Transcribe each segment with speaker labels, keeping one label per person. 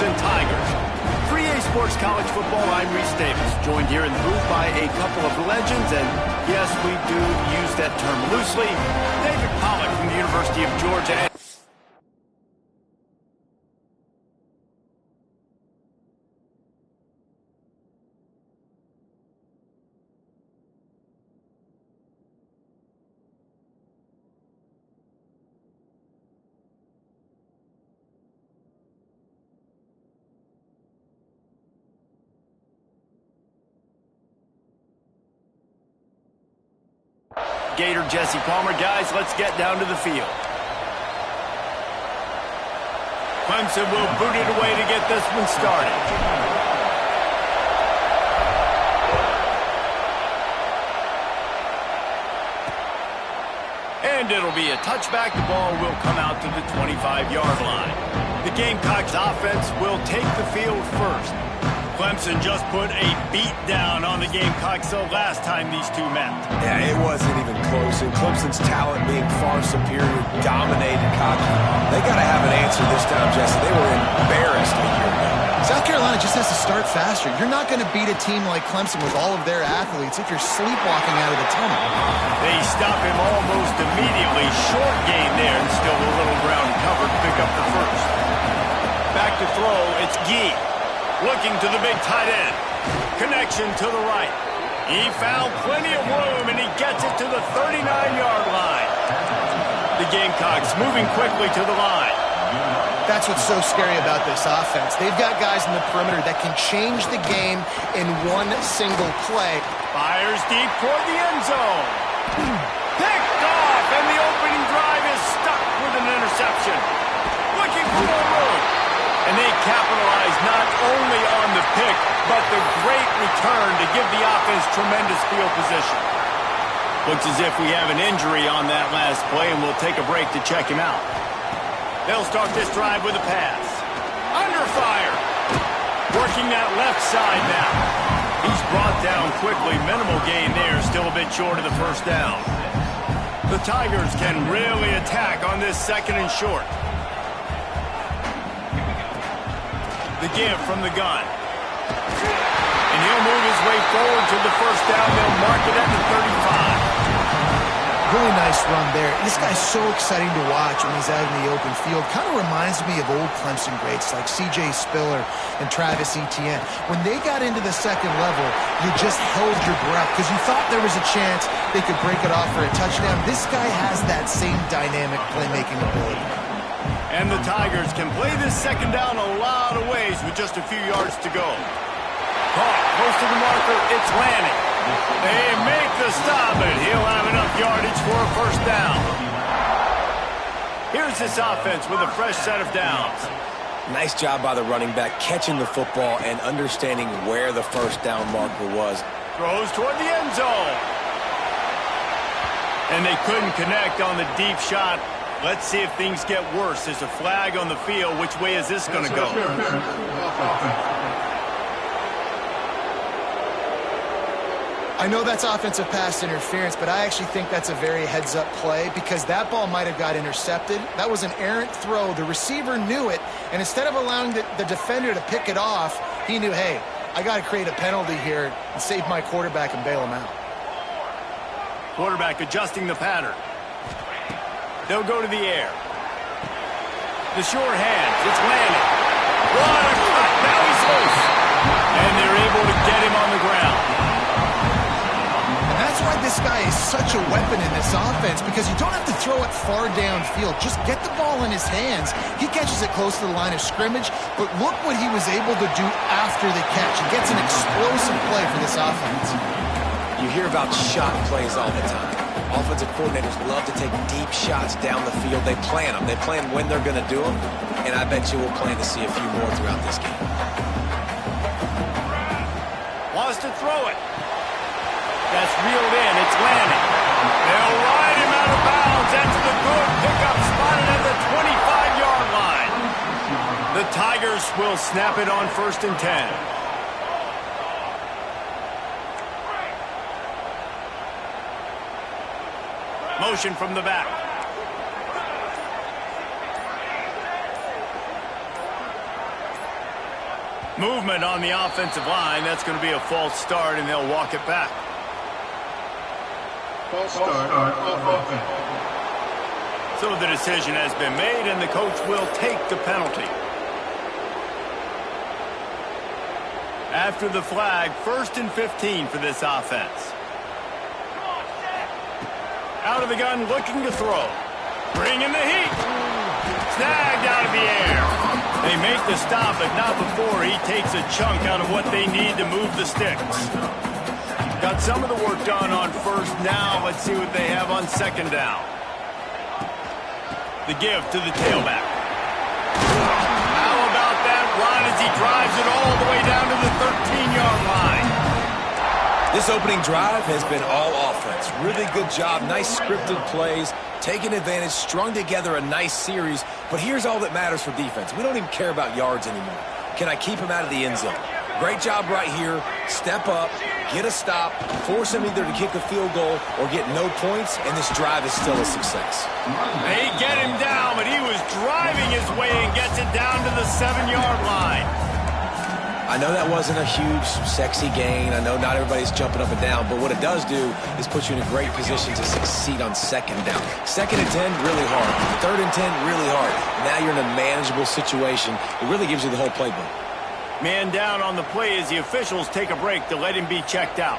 Speaker 1: Clemson Tigers. For EA Sports College Football, I'm Reese Davis, joined here in the booth by a couple of legends, and yes, we do use that term loosely. David Pollack from the University of Georgia. Gator Jesse Palmer. Guys, let's get down to the field. Clemson will boot it away to get this one started. And it'll be a touchback. The ball will come out to the 25-yard line. The Gamecocks offense will take the field first. Clemson just put a beat down on the Gamecocks the last time these two met.
Speaker 2: Yeah, it wasn't even close, and Clemson's talent being far superior dominated Cocky. They got to have an answer this time, Jesse. They were embarrassed a year ago.
Speaker 3: South Carolina just has to start faster. You're not going to beat a team like Clemson with all of their athletes if you're sleepwalking out of the tunnel.
Speaker 1: They stop him almost immediately. Short gain there, and still a little ground covered to pick up the first. Back to throw, it's Gee. Looking to the big tight end. Connection to the right. He found plenty of room, and he gets it to the 39-yard line. The Gamecocks moving quickly to the line.
Speaker 3: That's what's so scary about this offense. They've got guys in the perimeter that can change the game in one single play.
Speaker 1: Fires deep toward the end zone. Picked off, and the opening drive is stuck with an interception. Looking for more room. And they capitalize not only on the pick, but the great return to give the offense tremendous field position. Looks as if we have an injury on that last play, and we'll take a break to check him out. They'll start this drive with a pass. Under fire. Working that left side now. He's brought down quickly. Minimal gain there, still a bit short of the first down. The Tigers can really attack on this second and short. The give from the gun. And he'll move his way forward to the first down. They'll mark it at the 35.
Speaker 3: Really nice run there. This guy's so exciting to watch when he's out in the open field. Kind of reminds me of old Clemson greats like C.J. Spiller and Travis Etienne. When they got into the second level, you just held your breath because you thought there was a chance they could break it off for a touchdown. This guy has that same dynamic playmaking ability.
Speaker 1: And the Tigers can play this second down a lot of ways with just a few yards to go. Caught close to the marker, it's Lanning. They make the stop, and he'll have enough yardage for a first down. Here's this offense with a fresh set of downs.
Speaker 2: Nice job by the running back, catching the football and understanding where the first down marker was.
Speaker 1: Throws toward the end zone. And they couldn't connect on the deep shot. Let's see if things get worse. There's a flag on the field. Which way is this going to go?
Speaker 3: I know that's offensive pass interference, but I actually think that's a very heads-up play because that ball might have got intercepted. That was an errant throw. The receiver knew it, and instead of allowing the defender to pick it off, he knew, hey, I got to create a penalty here and save my quarterback and bail him out.
Speaker 1: Quarterback adjusting the pattern. They'll go to the air. The short hands. It's Lanning. What a cut. Now he's loose. And they're able to get him on the ground.
Speaker 3: And that's why this guy is such a weapon in this offense, because you don't have to throw it far downfield. Just get the ball in his hands. He catches it close to the line of scrimmage, but look what he was able to do after the catch. He gets an explosive play for this offense.
Speaker 2: You hear about shot plays all the time. Offensive coordinators love to take deep shots down the field. They plan them. They plan when they're going to do them, and I bet you we'll plan to see a few more throughout this game.
Speaker 1: Wants to throw it. That's reeled in. It's Lanning. They'll ride him out of bounds. That's the good pickup, spotted at the 25-yard line. The Tigers will snap it on 1st and 10. Motion from the back. Movement on the offensive line. That's going to be a false start, and they'll walk it back.
Speaker 4: False start on offense.
Speaker 1: So the decision has been made, and the coach will take the penalty. After the flag, 1st and 15 for this offense. Out of the gun, looking to throw. Bringing the heat. Snagged out of the air. They make the stop, but not before he takes a chunk out of what they need to move the sticks. Got some of the work done on first. Now let's see what they have on second down. The give to the tailback. How about that run as he drives it all the way down to the 13-yard line?
Speaker 2: This opening drive has been all offense. Really good job, nice scripted plays, taking advantage, strung together a nice series. But here's all that matters for defense. We don't even care about yards anymore. Can I keep him out of the end zone? Great job right here. Step up, get a stop, force him either to kick a field goal or get no points, and this drive is still a success.
Speaker 1: They get him down, but he was driving his way and gets it down to the 7-yard line.
Speaker 2: I know that wasn't a huge, sexy gain. I know not everybody's jumping up and down, but what it does do is put you in a great position to succeed on second down. 2nd and 10, really hard. 3rd and 10, really hard. Now you're in a manageable situation. It really gives you the whole playbook.
Speaker 1: Man down on the play as the officials take a break to let him be checked out.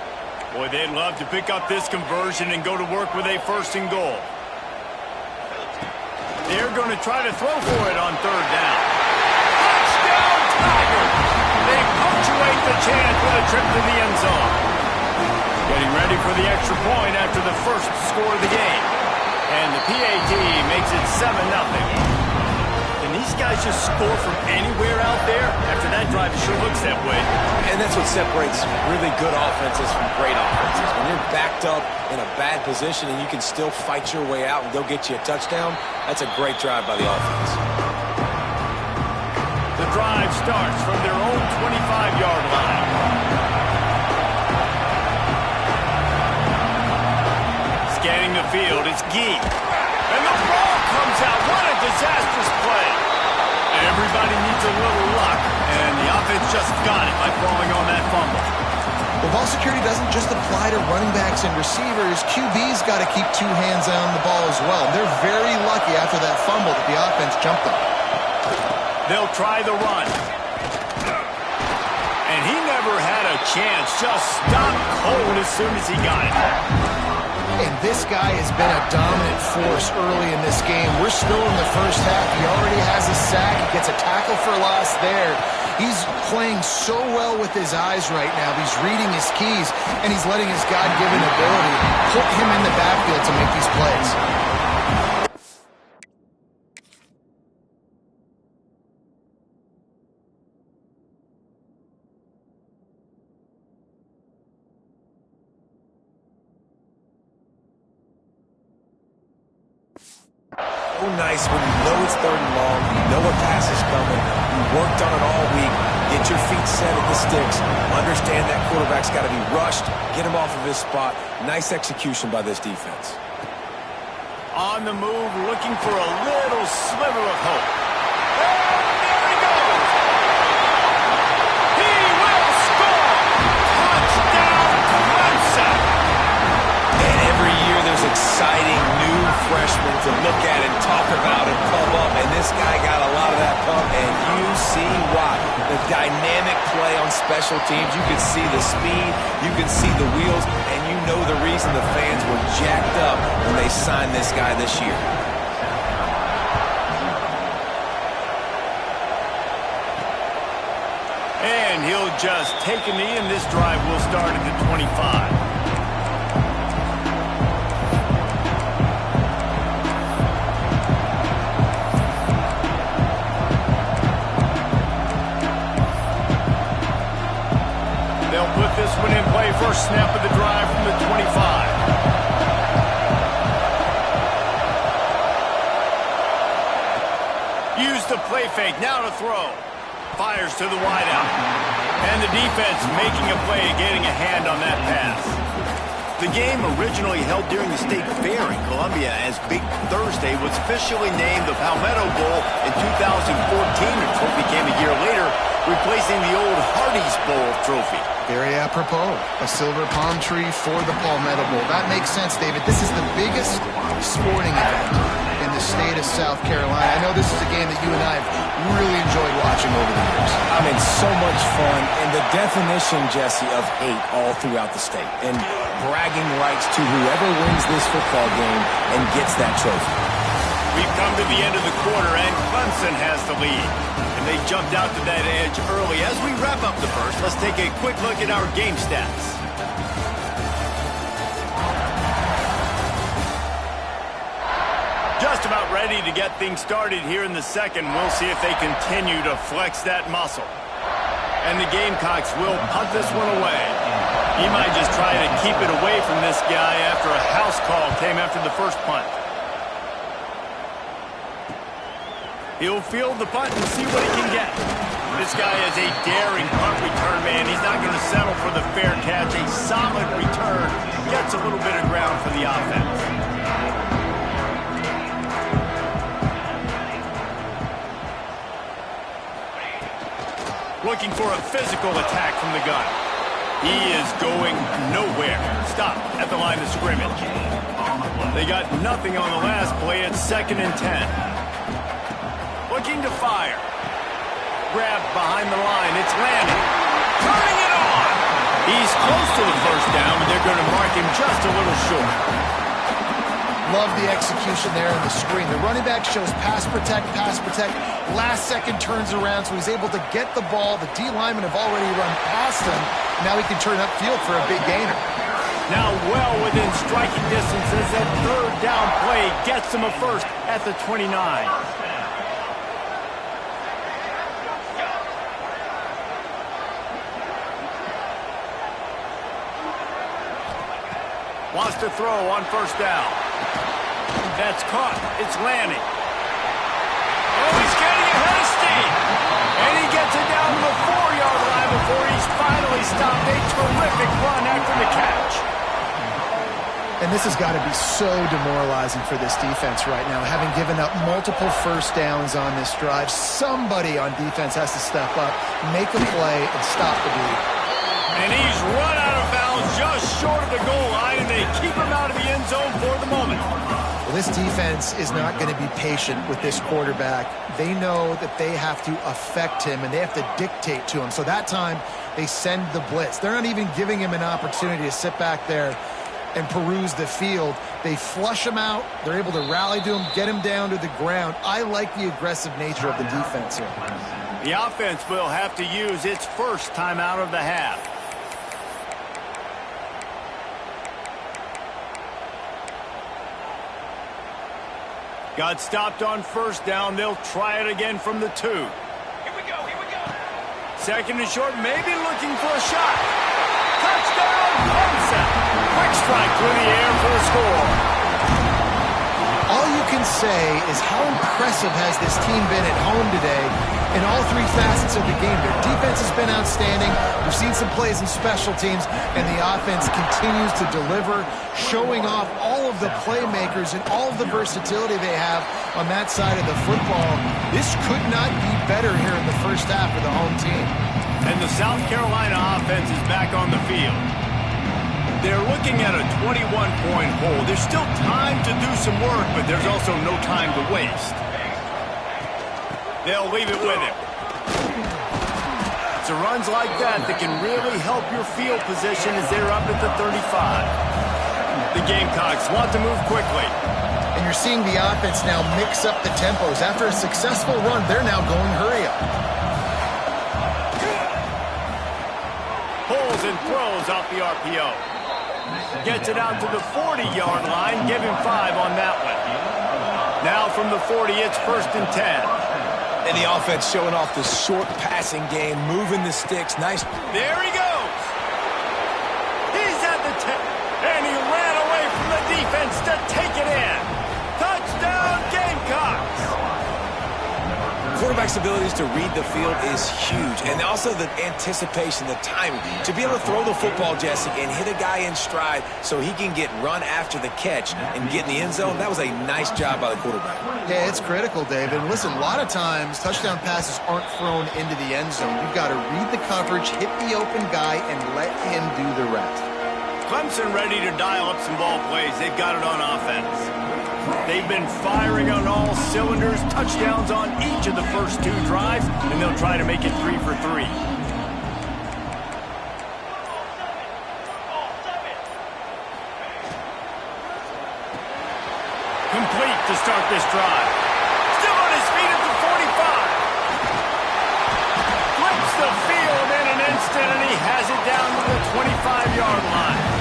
Speaker 1: Boy, they'd love to pick up this conversion and go to work with a 1st and goal. They're going to try to throw for it on 3rd down. Touchdown, Tigers! They punctuate the chance with a trip to the end zone. Getting ready for the extra point after the first score of the game. And the PAT makes it 7-0. Can these guys just score from anywhere out there? After that drive, it sure looks that way.
Speaker 2: And that's what separates really good offenses from great offenses. When you're backed up in a bad position and you can still fight your way out and go get you a touchdown, that's a great drive by the offense.
Speaker 1: The drive starts from their own 25-yard line. Scanning the field, it's Gee. And the ball comes out. What a disastrous play. Everybody needs a little luck, and the offense just got it by falling on that fumble.
Speaker 3: Well, ball security doesn't just apply to running backs and receivers. QB's got to keep 2 hands on the ball as well. They're very lucky after that fumble that the offense jumped on.
Speaker 1: They'll try the run. And he never had a chance. Just stopped cold as soon as he got it.
Speaker 3: And this guy has been a dominant force early in this game. We're still in the first half. He already has a sack. He gets a tackle for loss there. He's playing so well with his eyes right now. He's reading his keys, and he's letting his God-given ability put him in the backfield to make these plays.
Speaker 2: So nice when you know it's 3rd and long, you know what pass is coming, you worked on it all week, get your feet set at the sticks, understand that quarterback's got to be rushed, get him off of his spot. Nice execution by this defense.
Speaker 1: On the move, looking for a little sliver of hope. There he goes! He will score! Touchdown, Clemson!
Speaker 2: And every year there's exciting new freshmen to look at and talk about and pump up, and this guy got a lot of that pump, and you see why. The dynamic play on special teams, you can see the speed, you can see the wheels, and you know the reason the fans were jacked up when they signed this guy this year.
Speaker 1: And he'll just take a knee, and this drive will start at the 25. Put this one in play. First snap of the drive from the 25. Use the play fake. Now to throw. Fires to the wideout. And the defense making a play, getting a hand on that pass. The game originally held during the State Fair in Columbia as Big Thursday was officially named the Palmetto Bowl in 2014. The trophy came a year later replacing the old Hardee's Bowl trophy.
Speaker 3: Very apropos. A silver palm tree for the Palmetto Bowl. That makes sense, David. This is the biggest sporting event in the state of South Carolina. I know this is a game that you and I have really enjoyed watching over the years.
Speaker 2: I mean, so much fun, and the definition, Jesse, of hate all throughout the state. And bragging rights to whoever wins this football game and gets that trophy.
Speaker 1: We've come to the end of the quarter, and Clemson has the lead. And they jumped out to that edge early. As we wrap up the first, let's take a quick look at our game stats. Just about ready to get things started here in the second. We'll see if they continue to flex that muscle. And the Gamecocks will punt this one away. He might just try to keep it away from this guy after a house call came after the first punt. He'll field the punt and see what he can get. This guy is a daring punt return man. He's not going to settle for the fair catch. A solid return gets a little bit of ground for the offense. Looking for a physical attack from the gun. He is going nowhere. Stop at the line of scrimmage. They got nothing on the last play. It's 2nd and 10. Looking to fire. Grab behind the line. It's landing. Turning it on. He's close to the first down, but they're going to mark him just a little short.
Speaker 3: Love the execution there on the screen. The running back shows pass protect, pass protect. Last second turns around, so he's able to get the ball. The D linemen have already run past him. Now he can turn upfield for a big gainer.
Speaker 1: Now well within striking distance as that third down play gets him a first at the 29. Wants to throw on first down. That's caught. It's landing. Oh, he's getting ahead of steam. And he gets it down to the 4-yard line before he's finally stopped. A terrific run after the catch.
Speaker 3: And this has got to be so demoralizing for this defense right now. Having given up multiple first downs on this drive, somebody on defense has to step up, make a play, and stop the bleed.
Speaker 1: And he's run out of bounds just short of the goal line, and they keep him out of the end zone for the moment.
Speaker 3: Well, this defense is not going to be patient with this quarterback. They know that they have to affect him, and they have to dictate to him. So that time, they send the blitz. They're not even giving him an opportunity to sit back there and peruse the field. They flush him out. They're able to rally to him, get him down to the ground. I like the aggressive nature of the defense here.
Speaker 1: The offense will have to use its first timeout of the half. Got stopped on first down. They'll try it again from the 2. Here we go, here we go. 2nd and short, maybe looking for a shot. Touchdown, Clemson. Quick strike through the air for a score.
Speaker 3: All you can say is how impressive has this team been at home today in all 3 facets of the game. Their defense has been outstanding. We've seen some plays in special teams, and the offense continues to deliver, showing off all of the playmakers and all of the versatility they have on that side of the football. This could not be better here in the first half for the home team.
Speaker 1: And the South Carolina offense is back on the field. They're looking at a 21-point hole. There's still time to do some work, but there's also no time to waste. They'll leave it with him. It's runs like that that can really help your field position as they're up at the 35. The Gamecocks want to move quickly.
Speaker 3: And you're seeing the offense now mix up the tempos. After a successful run, they're now going hurry up.
Speaker 1: Pulls and throws off the RPO. Gets it out to the 40-yard line. Give him 5 on that one. Now from the 40, it's 1st and 10.
Speaker 2: And the offense showing off the short passing game, moving the sticks. Nice.
Speaker 1: There he goes. He's at the 10. And he ran away from the defense to take it in. Touchdown, Gamecocks.
Speaker 2: For quarterback's abilities to read the field is huge, and also the anticipation, the timing. To be able to throw the football, Jesse, and hit a guy in stride so he can get run after the catch and get in the end zone, that was a nice job by the quarterback.
Speaker 3: Yeah, it's critical, David. Listen, a lot of times touchdown passes aren't thrown into the end zone. You've got to read the coverage, hit the open guy, and let him do the rest.
Speaker 1: Clemson ready to dial up some ball plays. They've got it on offense. They've been firing on all cylinders, touchdowns on each of the first 2 drives, and they'll try to make it 3 for 3. Complete to start this drive. Still on his feet at the 45. Flips the field in an instant, and he has it down to the 25-yard line.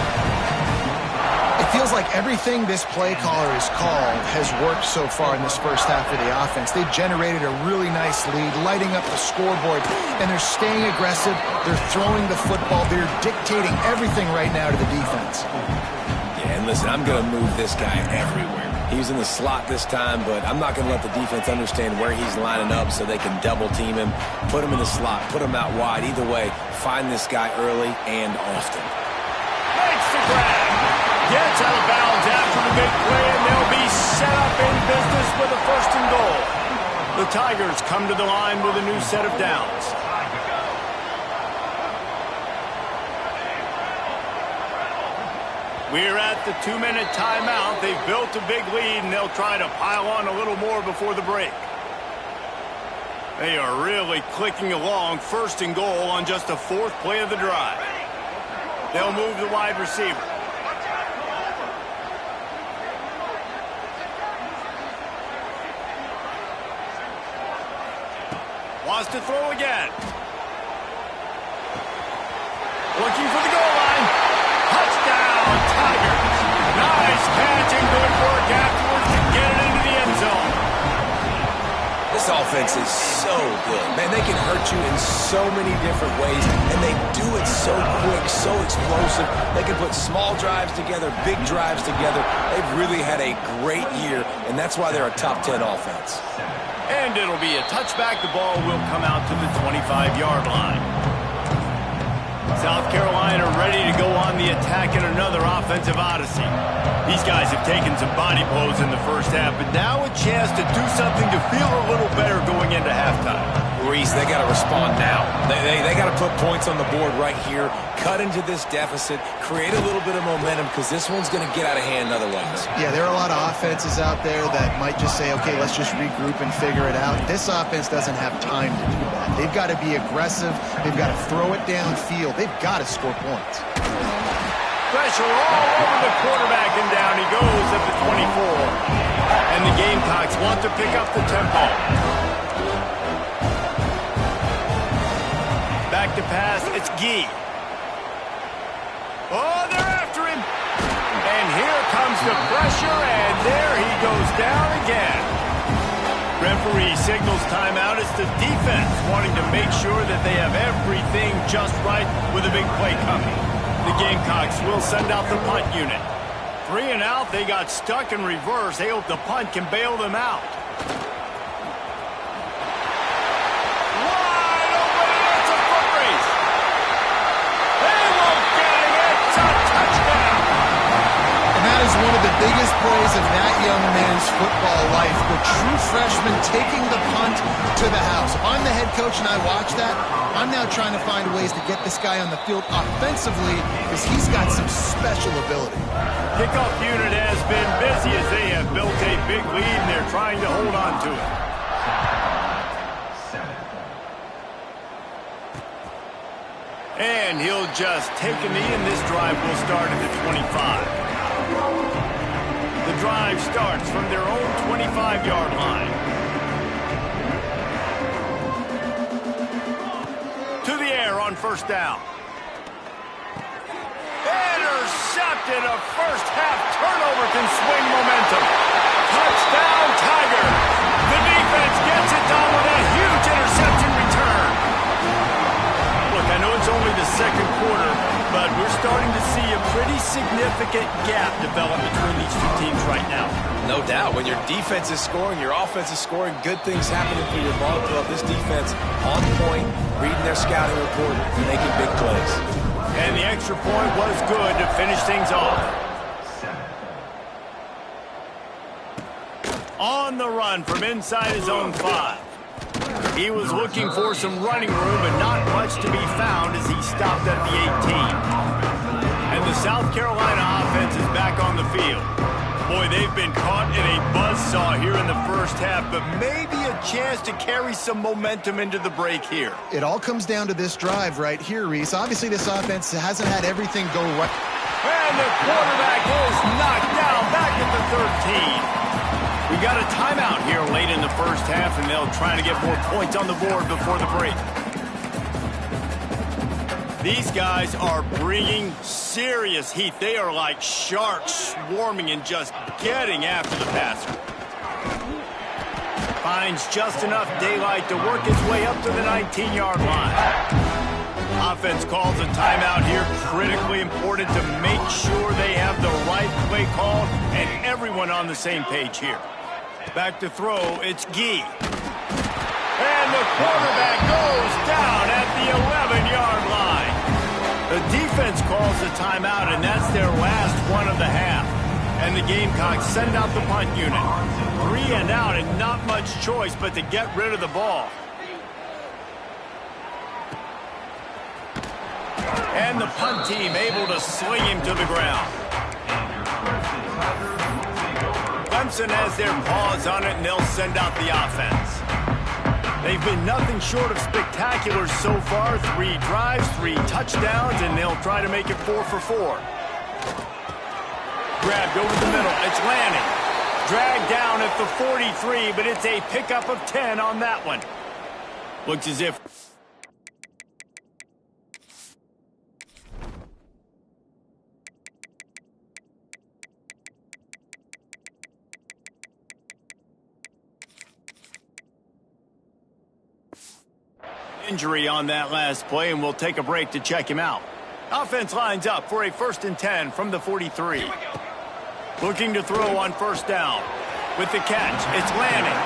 Speaker 3: It feels like everything this play caller has called has worked so far in this first half of the offense. They've generated a really nice lead, lighting up the scoreboard, and they're staying aggressive. They're throwing the football. They're dictating everything right now to the defense.
Speaker 2: Yeah, and listen, I'm going to move this guy everywhere. He was in the slot this time, but I'm not going to let the defense understand where he's lining up so they can double team him, put him in the slot, put him out wide. Either way, find this guy early and often.
Speaker 1: Makes the grab. Gets out of bounds after the big play, and they'll be set up in business with a 1st and goal. The Tigers come to the line with a new set of downs. We're at the 2-minute timeout. They've built a big lead, and they'll try to pile on a little more before the break. They are really clicking along. 1st and goal on just the 4th play of the drive. They'll move the wide receiver. Wants to throw again. Looking for the goal line. Touchdown, Tigers. Nice catch and good work afterwards to get it into the end zone.
Speaker 2: This offense is so good. Man, they can hurt you in so many different ways, and they do it so quick, so explosive. They can put small drives together, big drives together. They've really had a great year, and that's why they're a top 10 offense.
Speaker 1: And it'll be a touchback. The ball will come out to the 25-yard line. South Carolina ready to go on the attack in another offensive odyssey. These guys have taken some body blows in the first half, but now a chance to do something to feel a little better going into halftime.
Speaker 2: Reese, they got to respond now. They got to put points on the board right here, cut into this deficit, create a little bit of momentum, because this one's going to get out of hand otherwise.
Speaker 3: Yeah, there are a lot of offenses out there that might just say, okay, let's just regroup and figure it out. This offense doesn't have time to do that. They've got to be aggressive. They've got to throw it downfield. They've got to score points.
Speaker 1: Pressure all over the quarterback, and down he goes at the 24. And the Gamecocks want to pick up the tempo. Back to pass, it's Gee. Oh, they're after him. And here comes the pressure, and there he goes down again. Referee signals timeout. It's the defense wanting to make sure that they have everything just right with a big play coming. The Gamecocks will send out the punt unit. 3 and out, they got stuck in reverse. They hope the punt can bail them out. Wide open, and it's a foot race. They won't get it. It's a touchdown.
Speaker 3: And that is one of the biggest plays of that young man's football life. The true freshman taking the punt to the house. If I'm the head coach and I watch that, I'm now trying to find ways to get this guy on the field offensively because he's got some special ability.
Speaker 1: Kickoff unit has been busy as they have built a big lead, and they're trying to hold on to it. And he'll just take a knee, and this drive will start at the 25. The drive starts from their own 25-yard line. To the air on 1st down. Intercepted. A first-half turnover can swing momentum. Touchdown, Tigers. The defense gets it done with a huge interception return. Look, I know it's only the 2nd quarter, but we're starting to see a pretty significant gap develop between these two teams right now.
Speaker 2: No doubt. When your defense is scoring, your offense is scoring, good things happening for your ball club. This defense on point, reading their scouting report, making big plays.
Speaker 1: And the extra point was good to finish things off. On the run from inside his own 5. He was looking for some running room, but not much to be found as he stopped at the 18. And the South Carolina offense is back on the field. Boy, they've been caught in a buzzsaw here in the first half, but maybe a chance to carry some momentum into the break here.
Speaker 3: It all comes down to this drive right here, Reese. Obviously, this offense hasn't had everything go right.
Speaker 1: And the quarterback is knocked down back at the 13. We got a timeout here late in the first half, and they'll try to get more points on the board before the break. These guys are bringing serious heat. They are like sharks swarming and just getting after the passer. Finds just enough daylight to work its way up to the 19-yard line. Offense calls a timeout here. Critically important to make sure they have the right play called and everyone on the same page here. Back to throw, it's Gee. And the quarterback goes down at the 11-yard line. The defense calls a timeout, and that's their last one of the half. And the Gamecocks send out the punt unit. 3 and out, and not much choice but to get rid of the ball. And the punt team able to sling him to the ground. Clemson has their paws on it, and they'll send out the offense. They've been nothing short of spectacular so far. 3 drives, 3 touchdowns, and they'll try to make it 4 for 4. Grabbed over the middle. It's Lanning. Dragged down at the 43, but it's a pickup of 10 on that one. Looks as if... injury on that last play, and we'll take a break to check him out. Offense lines up for a 1st and 10 from the 43. Looking to throw on 1st down. With the catch, it's Lanning.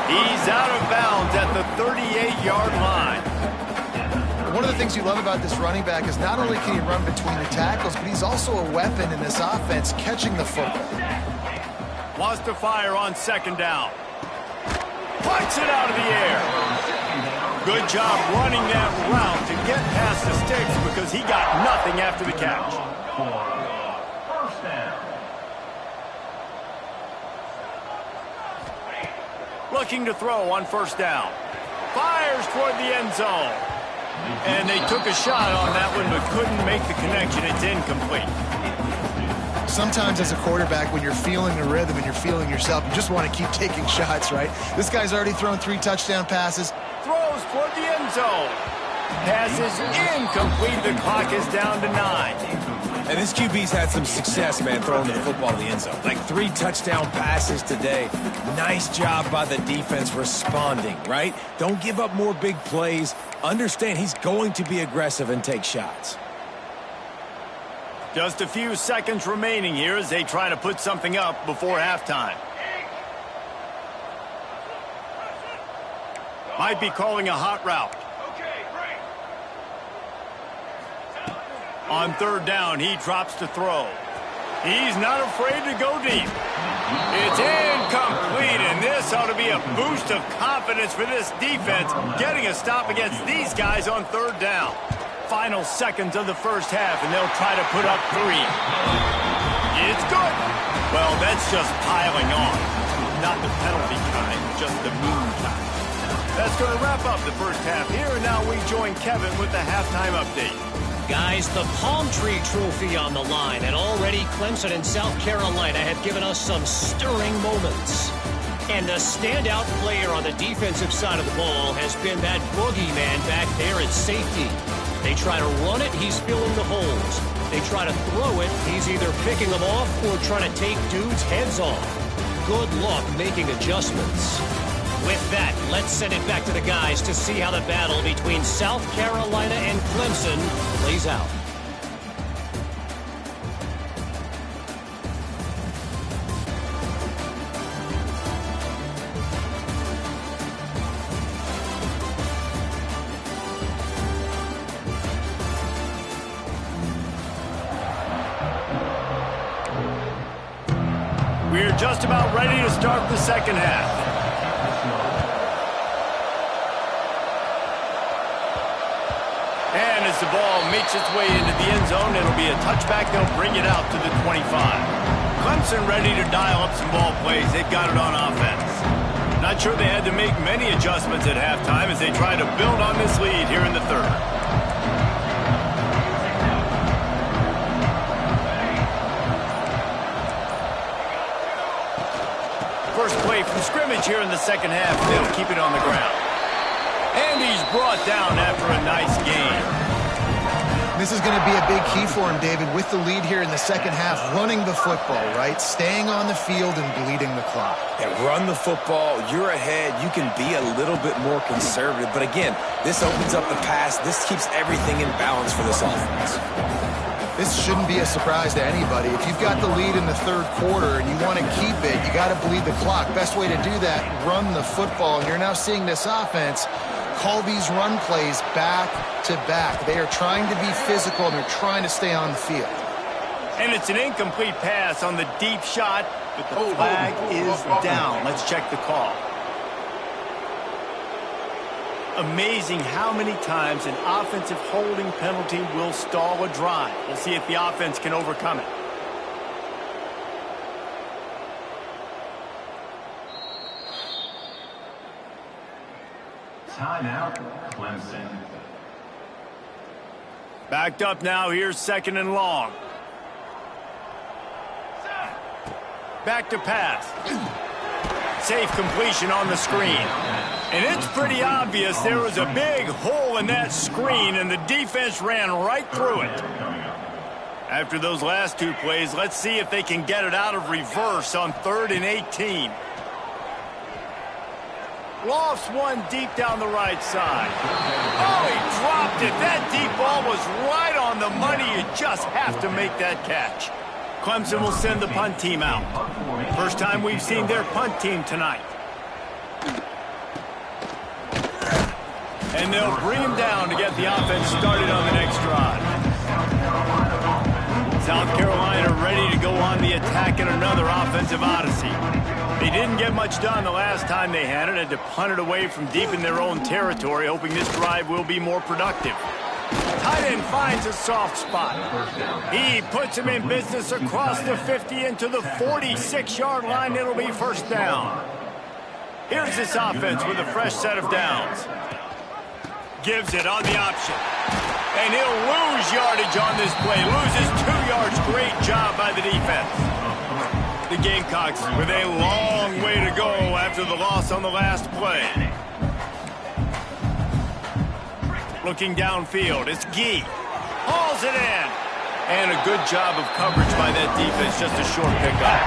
Speaker 1: He's out of bounds at the 38-yard line.
Speaker 3: One of the things you love about this running back is not only can he run between the tackles, but he's also a weapon in this offense catching the football.
Speaker 1: Wants to fire on 2nd down. Punts it out of the air. Good job running that route to get past the sticks because he got nothing after the catch. Looking to throw on 1st down. Fires toward the end zone. And they took a shot on that one but couldn't make the connection. It's incomplete.
Speaker 3: Sometimes as a quarterback, when you're feeling the rhythm and you're feeling yourself, you just want to keep taking shots, right? This guy's already thrown 3 touchdown passes.
Speaker 1: Throws toward the end zone. Pass is incomplete. The clock is down to 9.
Speaker 2: And this QB's had some success, man, throwing the football to the end zone. Like 3 touchdown passes today. Nice job by the defense responding, right? Don't give up more big plays. Understand he's going to be aggressive and take shots.
Speaker 1: Just a few seconds remaining here as they try to put something up before halftime. Might be calling a hot route. On 3rd down, he drops to throw. He's not afraid to go deep. It's incomplete, and this ought to be a boost of confidence for this defense, getting a stop against these guys on 3rd down. Final seconds of the first half, and they'll try to put up 3. It's good. Well, that's just piling on. Not the penalty kind, just the mean kind. That's going to wrap up the first half here, and now we join Kevin with the halftime update.
Speaker 5: Guys, the Palm Tree Trophy on the line, and already Clemson and South Carolina have given us some stirring moments. And the standout player on the defensive side of the ball has been that boogeyman back there at safety. They try to run it, he's filling the holes. They try to throw it, he's either picking them off or trying to take dudes' heads off. Good luck making adjustments. With that, let's send it back to the guys to see how the battle between South Carolina and Clemson plays out.
Speaker 1: just about ready to start the second half. And as the ball makes its way into the end zone, it'll be a touchback. They'll bring it out to the 25. Clemson ready to dial up some ball plays. They've got it on offense. Not sure they had to make many adjustments at halftime as they try to build on this lead here in the third. First play from scrimmage here in the second half. They'll keep it on the ground. And he's brought down after a nice gain.
Speaker 3: This is going to be a big key for him, David, with the lead here in the second half, running the football, right? Staying on the field and bleeding the clock.
Speaker 2: Yeah, run the football. You're ahead. You can be a little bit more conservative. But again, this opens up the pass. This keeps everything in balance for this offense.
Speaker 3: This shouldn't be a surprise to anybody. If you've got the lead in the third quarter and you want to keep it, you got to bleed the clock. Best way to do that, run the football. And you're now seeing this offense call these run plays back to back. They are trying to be physical and they're trying to stay on the field.
Speaker 1: And it's an incomplete pass on the deep shot, but the flag is down. Let's check the call. Amazing how many times an offensive holding penalty will stall a drive. We'll see if the offense can overcome it.
Speaker 4: Timeout, Clemson.
Speaker 1: Backed up now. Here's second and long. Back to pass. Safe completion on the screen. And it's pretty obvious there was a big hole in that screen, and the defense ran right through it. After those last two plays, let's see if they can get it out of reverse on 3rd and 18. Lofts one deep down the right side. Oh, he dropped it. That deep ball was right on the money. You just have to make that catch. Clemson will send the punt team out. First time we've seen their punt team tonight. And they'll bring him down to get the offense started on the next drive. South Carolina ready to go on the attack in another offensive odyssey. They didn't get much done the last time they had to punt it away from deep in their own territory, hoping this drive will be more productive. Tight end finds a soft spot. He puts him in business across the 50 into the 46-yard line. It'll be first down. Here's this offense with a fresh set of downs. Gives it on the option. And he'll lose yardage on this play. Loses 2 yards. Great job by the defense. The Gamecocks with a long way to go after the loss on the last play. Looking downfield, it's Gee. Hauls it in. And a good job of coverage by that defense. Just a short pickup.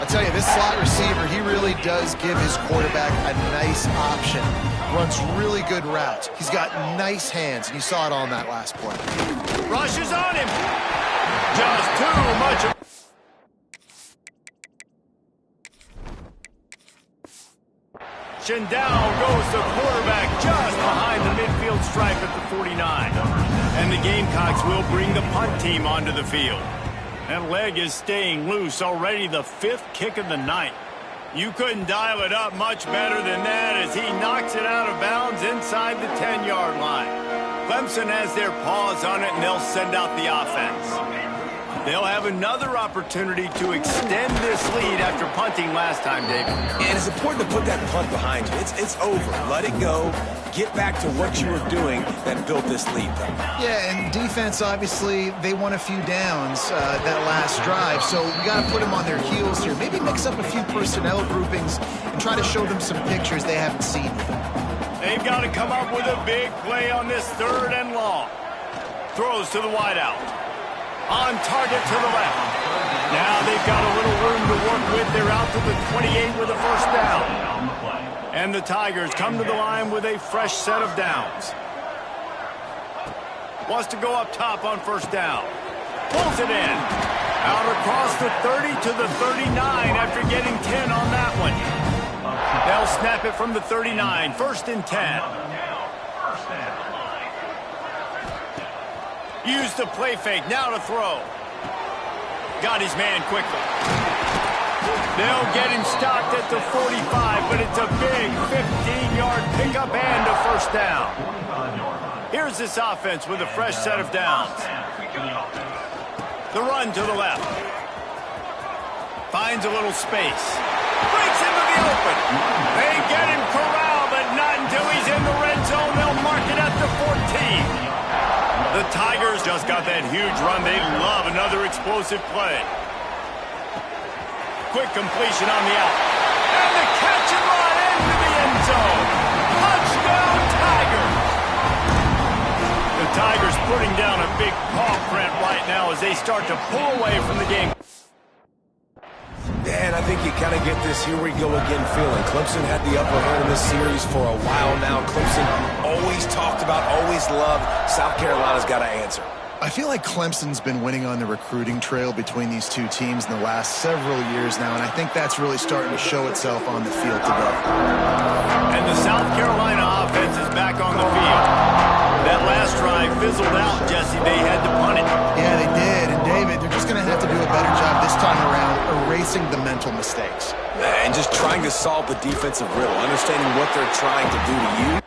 Speaker 3: I tell you, this slot receiver, he really does give his quarterback a nice option. Runs really good routes. He's got nice hands, and you saw it on that last play.
Speaker 1: Rushes on him. Just too much. And down goes the quarterback just behind the midfield stripe at the 49. And the Gamecocks will bring the punt team onto the field. That leg is staying loose. Already the 5th kick of the night. You couldn't dial it up much better than that as he knocks it out of bounds inside the 10-yard line. Clemson has their paws on it, and they'll send out the offense. They'll have another opportunity to extend this lead after punting last time, David.
Speaker 2: And it's important to put that punt behind you. It's over. Let it go. Get back to what you were doing that built this lead, though.
Speaker 3: Yeah, and defense, obviously, they won a few downs that last drive, so we got to put them on their heels here. Maybe mix up a few personnel groupings and try to show them some pictures they haven't seen yet.
Speaker 1: They've got to come up with a big play on this 3rd and long. Throws to the wideout. On target to the left. Now they've got a little room to work with. They're out to the 28 with a first down. And the Tigers come to the line with a fresh set of downs. Wants to go up top on first down. Pulls it in. Out across the 30 to the 39 after getting 10 on that one. They'll snap it from the 39. 1st and 10. Use the play fake. Now to throw. Got his man quickly. They'll get him stopped at the 45, but it's a big 15-yard pickup and a first down. Here's this offense with a fresh set of downs. The run to the left. Finds a little space. Breaks into the open. They get him corralled, but not until he's in the red zone. They'll mark it at the 14. The Tigers just got that huge run. They love another explosive play. Quick completion on the out. And the catch and run into the end zone. Touchdown, Tigers! The Tigers putting down a big paw print right now as they start to pull away from the game.
Speaker 2: Yeah, and I think you kind of get this here we go again feeling. Clemson had the upper hand in this series for a while now. Clemson always talked about, always loved. South Carolina's got to answer.
Speaker 3: I feel like Clemson's been winning on the recruiting trail between these two teams in the last several years now, and I think that's really starting to show itself on the field today.
Speaker 1: And the South Carolina offense is back on the field. That last drive fizzled out, Jesse. They had to punt it.
Speaker 3: Yeah, they did. And, David, they're just going to have to do a better job this time around erasing the mental mistakes.
Speaker 2: And just trying to solve the defensive riddle, understanding what they're trying to do to you.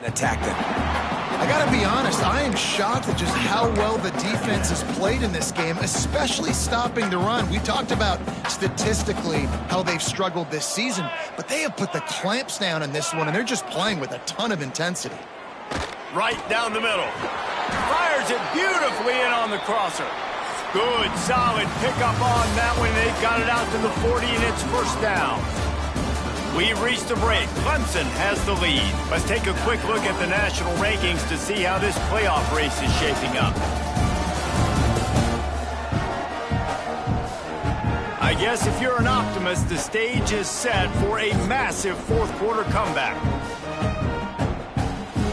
Speaker 2: And attack them.
Speaker 3: I got to be honest, I am shocked at just how well the defense has played in this game, especially stopping the run. We talked about statistically how they've struggled this season, but they have put the clamps down in this one, and they're just playing with a ton of intensity.
Speaker 1: Right down the middle. Fires it beautifully in on the crosser. Good, solid pickup on that one. They got it out to the 40, and it's first down. We've reached the break. Clemson has the lead. Let's take a quick look at the national rankings to see how this playoff race is shaping up. I guess if you're an optimist, the stage is set for a massive fourth quarter comeback.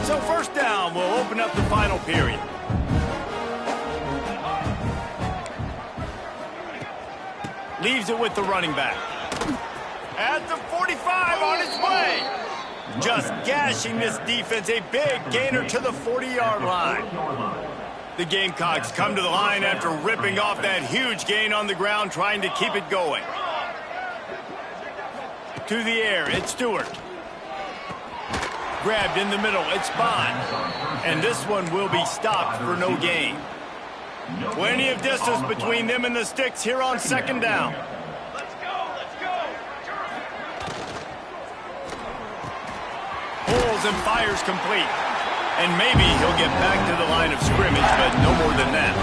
Speaker 1: So first down, we'll open up the final period. Leaves it with the running back. At the 45 on its way. Just gashing this defense. A big gainer to the 40-yard line. The Gamecocks come to the line after ripping off that huge gain on the ground, trying to keep it going. To the air, it's Stewart. Grabbed in the middle, it's Bond. And this one will be stopped for no gain. Plenty of distance between them and the sticks here on second down. Pulls and fires complete. And maybe he'll get back to the line of scrimmage, but no more than that.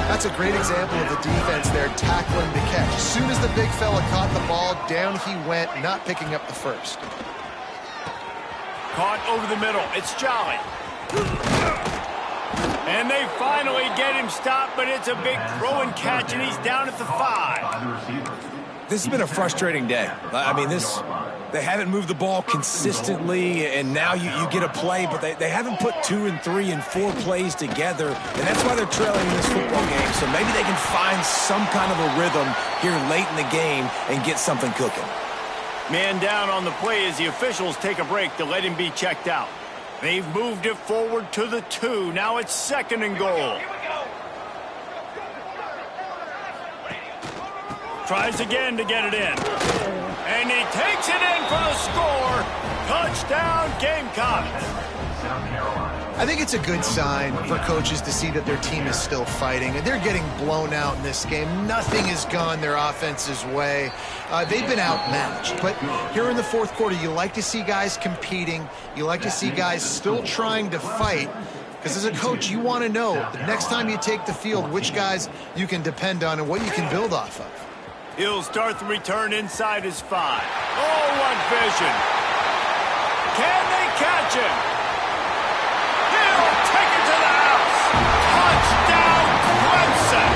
Speaker 3: That's a great example of the defense there tackling the catch. As soon as the big fella caught the ball, down he went, not picking up the first.
Speaker 1: Caught over the middle. It's Jolly. And they finally get him stopped, but it's a big throw and catch, and he's down at the 5.
Speaker 2: This has been a frustrating day. I mean, they haven't moved the ball consistently, and now you get a play, but they haven't put 2 and 3 and 4 plays together, and that's why they're trailing in this football game. So maybe they can find some kind of a rhythm here late in the game and get something cooking.
Speaker 1: Man down on the play as the officials take a break to let him be checked out. They've moved it forward to the 2. Now it's second and goal. Tries again to get it in. And he takes it in for the score. Touchdown, Gamecocks.
Speaker 3: I think it's a good sign for coaches to see that their team is still fighting. And they're getting blown out in this game. Nothing has gone their offense's way. They've been outmatched. But here in the fourth quarter, you like to see guys competing. You like to see guys still trying to fight. Because as a coach, you want to know the next time you take the field, which guys you can depend on and what you can build off of.
Speaker 1: He'll start the return inside his 5. Oh, what vision. Can they catch him? He'll take it to the house. Touchdown, Clemson.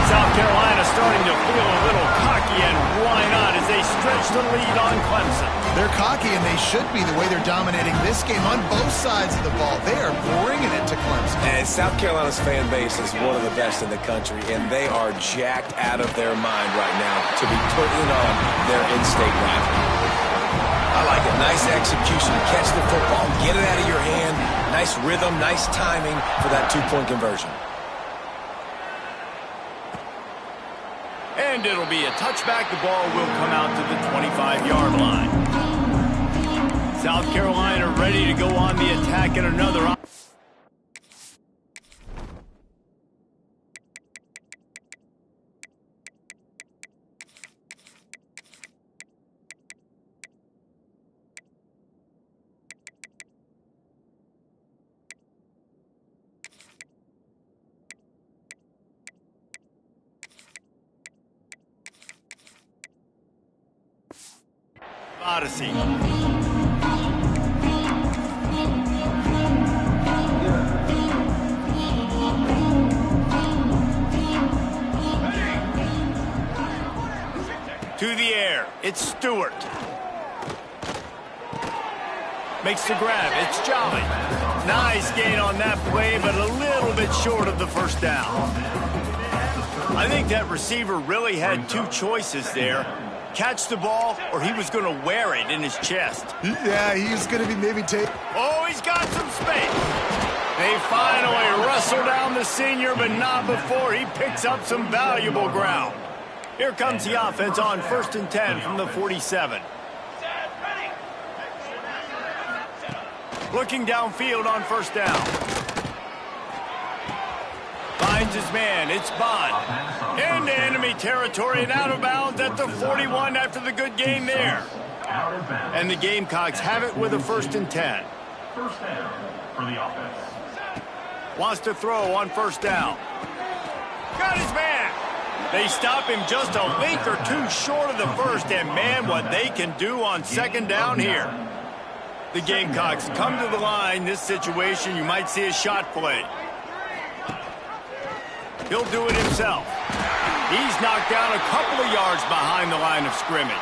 Speaker 1: South Carolina starting to feel a little cocky, and why not, as they stretch the lead on Clemson.
Speaker 3: They're cocky, and they should be the way they're dominating this game on both sides of the ball. They are bringing it to Clemson.
Speaker 2: And South Carolina's fan base is one of the best in the country, and they are jacked out of their mind right now to be putting on their in-state rival. I like it. Nice execution. Catch the football, get it out of your hand. Nice rhythm, nice timing for that two-point conversion.
Speaker 1: And it'll be a touchback. The ball will come out to the 25-yard line. South Carolina ready to go on the attack and another. Odyssey. To the air, it's Stewart. Makes the grab, it's Jolly. Nice gain on that play, but a little bit short of the first down. I think that receiver really had two choices there. Catch the ball, or he was going to wear it in his chest.
Speaker 3: Yeah, he was going to be maybe
Speaker 1: Oh, he's got some space. They finally wrestle down the senior, but not before he picks up some valuable ground. Here comes the offense on 1st and 10 from the 47. Looking downfield on first down. Finds his man, it's Bond. Into enemy territory and out of bounds at the 41 after the good game there. And the Gamecocks have it with a 1st and 10.
Speaker 4: First down for the offense.
Speaker 1: Wants to throw on first down. Got his man. They stop him just a length or two short of the first, and man, what they can do on second down here. The Gamecocks come to the line. This situation, you might see a shot play. He'll do it himself. He's knocked down a couple of yards behind the line of scrimmage.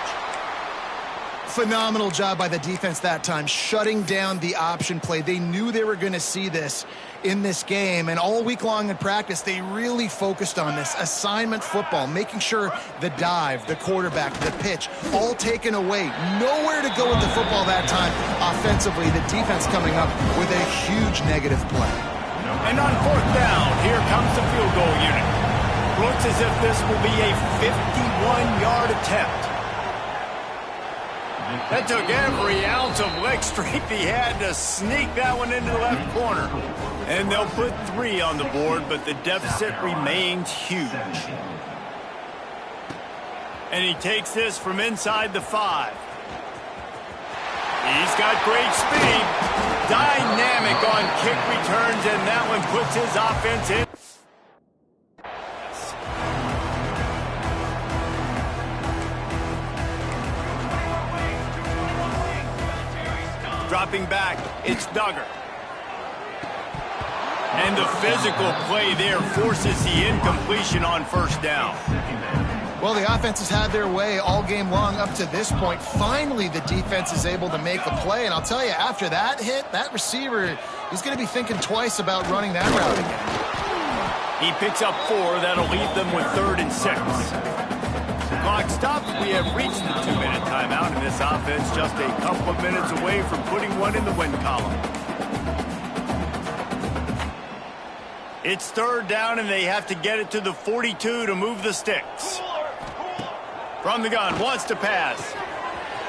Speaker 3: Phenomenal job by the defense that time, shutting down the option play. They knew they were going to see this in this game, and all week long in practice, they really focused on this assignment football, making sure the dive, the quarterback, the pitch, all taken away. Nowhere to go with the football that time. Offensively, the defense coming up with a huge negative play.
Speaker 1: And on fourth down, here comes the field goal unit. Looks as if this will be a 51-yard attempt. That took every ounce of leg strength he had to sneak that one into the left corner. And they'll put 3 on the board, but the deficit remains huge. And he takes this from inside the 5. He's got great speed. Dynamic on kick returns, and that one puts his offense in. Dropping back, it's Duggar. And the physical play there forces the incompletion on first down.
Speaker 3: Well, the offense has had their way all game long up to this point. Finally, the defense is able to make a play. And I'll tell you, after that hit, that receiver is going to be thinking twice about running that route again.
Speaker 1: He picks up 4. That'll leave them with 3rd and 6. Clock stops. We have reached the 2-minute timeout, and this offense just a couple of minutes away from putting one in the win column. It's 3rd down, and they have to get it to the 42 to move the sticks. From the gun, wants to pass.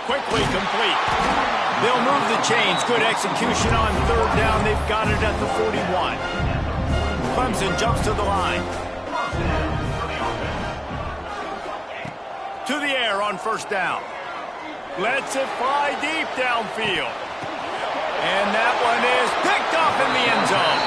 Speaker 1: Quickly complete. They'll move the chains. Good execution on third down. They've got it at the 41. Clemson jumps to the line. To the air on first down. Lets it fly deep downfield. And that one is picked off in the end zone.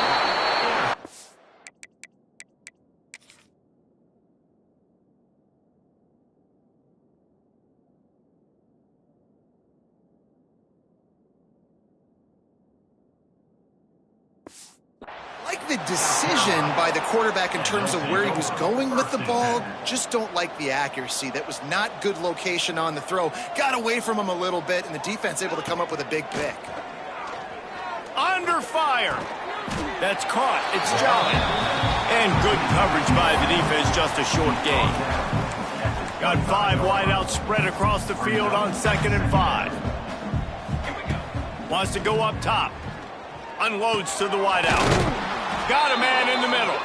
Speaker 3: Like the decision by the quarterback in terms of where he was going with the ball, just don't like the accuracy. That was not good location on the throw. Got away from him a little bit, and the defense able to come up with a big pick.
Speaker 1: Under fire. That's caught. It's Jolly. And good coverage by the defense, just a short gain. Got 5 wideouts spread across the field on 2nd and 5. Wants to go up top. Unloads to the wideout. Got a man in the middle.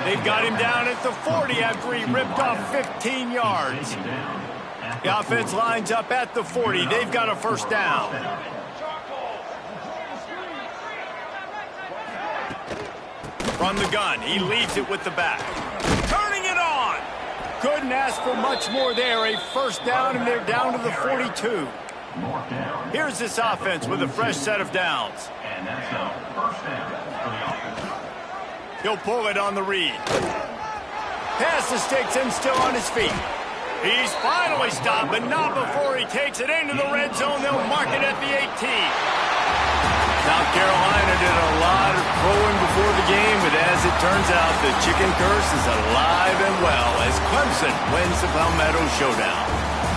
Speaker 1: They've got him down at the 40 after he ripped off 15 yards. The offense lines up at the 40. They've got a first down. From the gun, he leads it with the back. Turning it on. Couldn't ask for much more there. A first down, and they're down to the 42. Here's this offense with a fresh set of downs.
Speaker 4: And that's a first down for the offense.
Speaker 1: He'll pull it on the read. Pass the sticks and still on his feet. He's finally stopped, but not before he takes it into the red zone. They'll mark it at the 18. South Carolina did a lot of throwing before the game, but as it turns out, the chicken curse is alive and well as Clemson wins the Palmetto Showdown.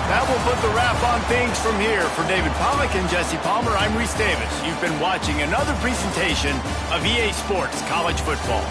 Speaker 1: That will put the wrap on things from here. For David Pollack and Jesse Palmer, I'm Reese Davis. You've been watching another presentation of EA Sports College Football.